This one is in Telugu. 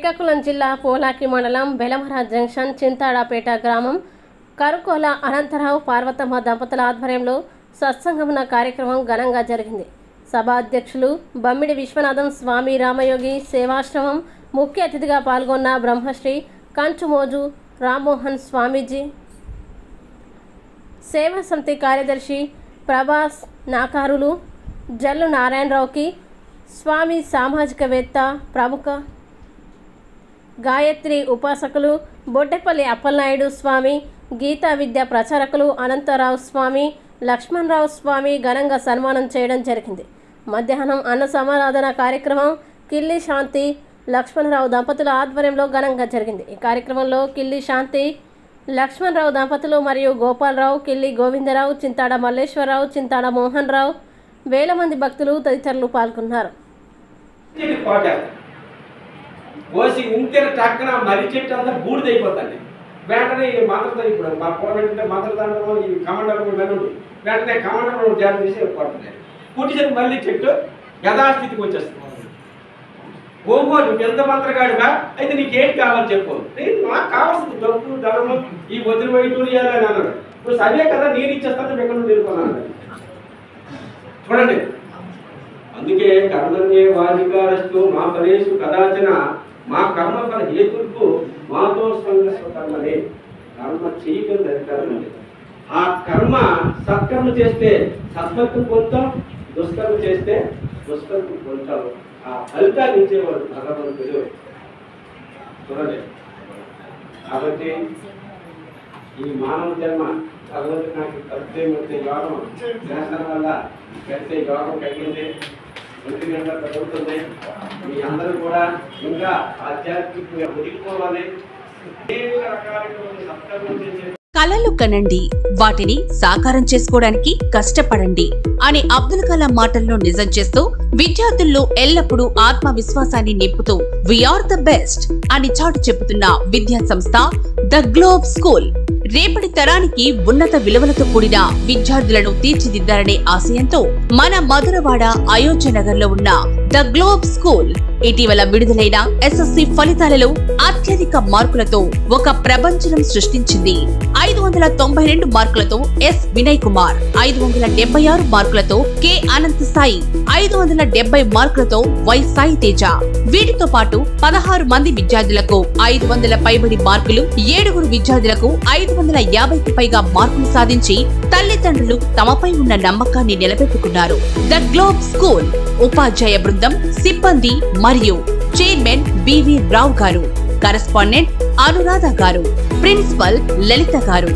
శ్రీకాకుళం జిల్లా పోలాకి మండలం బెలమర జంక్షన్ చింతాడపేట గ్రామం కరుకోల అనంతరావు పార్వతమ్మ దంపతుల ఆధ్వర్యంలో సత్సంగమన కార్యక్రమం ఘనంగా జరిగింది. సభా అధ్యక్షులు బమ్మిడి విశ్వనాథం స్వామి రామయోగి సేవాశ్రమం ముఖ్య అతిథిగా పాల్గొన్న బ్రహ్మశ్రీ కంచుమోజు రామ్మోహన్ స్వామీజీ, సేవా సమితి కార్యదర్శి ప్రభాస్ నాకారులు, జల్లు నారాయణరావుకి, స్వామి సామాజికవేత్త ప్రముఖ గాయత్రి ఉపాసకులు బొడ్డెపల్లి అప్పలనాయుడు స్వామి, గీతా విద్య ప్రచారకులు అనంతరావు స్వామి, లక్ష్మణరావు స్వామి ఘనంగా సన్మానం చేయడం జరిగింది. మధ్యాహ్నం అన్న సమారాధన కార్యక్రమం కిల్లి శాంతి లక్ష్మణరావు దంపతుల ఆధ్వర్యంలో ఘనంగా జరిగింది. ఈ కార్యక్రమంలో కిల్లి శాంతి లక్ష్మణరావు దంపతులు మరియు గోపాలరావు, కిల్లి గోవిందరావు, చింతాడ మల్లేశ్వరరావు, చింతాడ మోహన్ రావు, వేల మంది భక్తులు తదితరులు పాల్గొన్నారు. కోసి ఉంటేనే టక్కన మర్రి చెట్టు అంతా బూడిదైపోతుంది. వెంటనే మంత్రతో ఇప్పుడు మా పొరబెట్టిన మంత్రదండలో ఈ కమండలం వెనుండి వెంటనే కమండలం జారీ చేసి పడుతుంది. పుట్టిసరి మల్లి చెట్టు యథాస్థితికి వచ్చేస్తుంది. ఓహో నువ్వు ఎంత మంత్రగాడిగా అయితే నీకేంటి కావాలి చెప్పు. నాకు కావాల్సింది డబ్బు ధనము ఈ వదిలి వైటూరు ఇవ్వాలని అన్నాడు. ఇప్పుడు సరే కదా నేను ఇచ్చేస్తాను, నువ్వు ఎక్కడ నుండి వెళ్ళిపోన్నాను. చూడండి, అందుకే కర్మణ్యే వాధికారస్తు మా ఫలేషు కదాచన మా కర్మఫల హేతులకు మాతో సంగర్భమే. కర్మ చేయగలదు కర్మ. ఆ కర్మ సత్కర్మ చేస్తే సత్కర్మ పొందుతాం, దుష్కర్మ చేస్తే దుష్కర్మ పొందుతాం. ఆ ఫలితాన్ని ఇచ్చేవాడు భగవంతుడు. చూడండి, కాబట్టి ఈ మానవ జన్మ భగవంతుడు నాకు కలిసే యోగం చేసడం వల్ల కలిసే యోగం కలిగింది. ఒంటి గంట చదువుతుంది. మీ అందరూ కూడా ఇంకా ఆధ్యాత్మికంగా ముదిగిపోవాలి. అనేక రకాలైన సత్కర్మలు చేసే కలలు కనండి, వాటిని సాకారం చేసుకోవడానికి కష్టపడండి అనే అబ్దుల్ కలాం మాటలను నిజం చేస్తూ విద్యార్థుల్లో ఎల్లప్పుడూ ఆత్మవిశ్వాసాన్ని నింపుతూ వీఆర్ ద బెస్ట్ అని చాటు చెబుతున్న విద్యా సంస్థ ద గ్లోబ్ స్కూల్ రేపటి తరానికి ఉన్నత విలువలతో కూడిన విద్యార్థులను తీర్చిదిద్దారనే ఆశయంతో మన మధురవాడ అయోధ్య నగర్ లో ఉన్న ద గ్లోబ్ స్కూల్ ఇటీవల విడుదలైన ఎస్ఎస్సి ఫలితాలలో అత్యధిక మార్కులతో ఒక ప్రపంచం సృష్టించింది. 592 మార్కులతో ఎస్ వినయ్ కుమార్, 576 మార్కులతో కె అనంత్ సాయి, 570 మార్కులతో వై సాయి తేజ. వీటితో పాటు 16 మంది విద్యార్థులకు 500 పైబడి మార్కులు, 7 విద్యార్థులకు 550కి పైగా మార్కులు సాధించి తల్లిదండ్రులు తమపై ఉన్న నమ్మకాన్ని నిలబెట్టుకున్నారు. ద గ్లోబ్ స్కూల్ ఉపాధ్యాయ బృందం, సిబ్బంది మరియు చైర్మన్ బివి రావు గారు, కరెస్పాండెంట్ అనురాధ గారు, ప్రిన్సిపల్ లలిత గారు.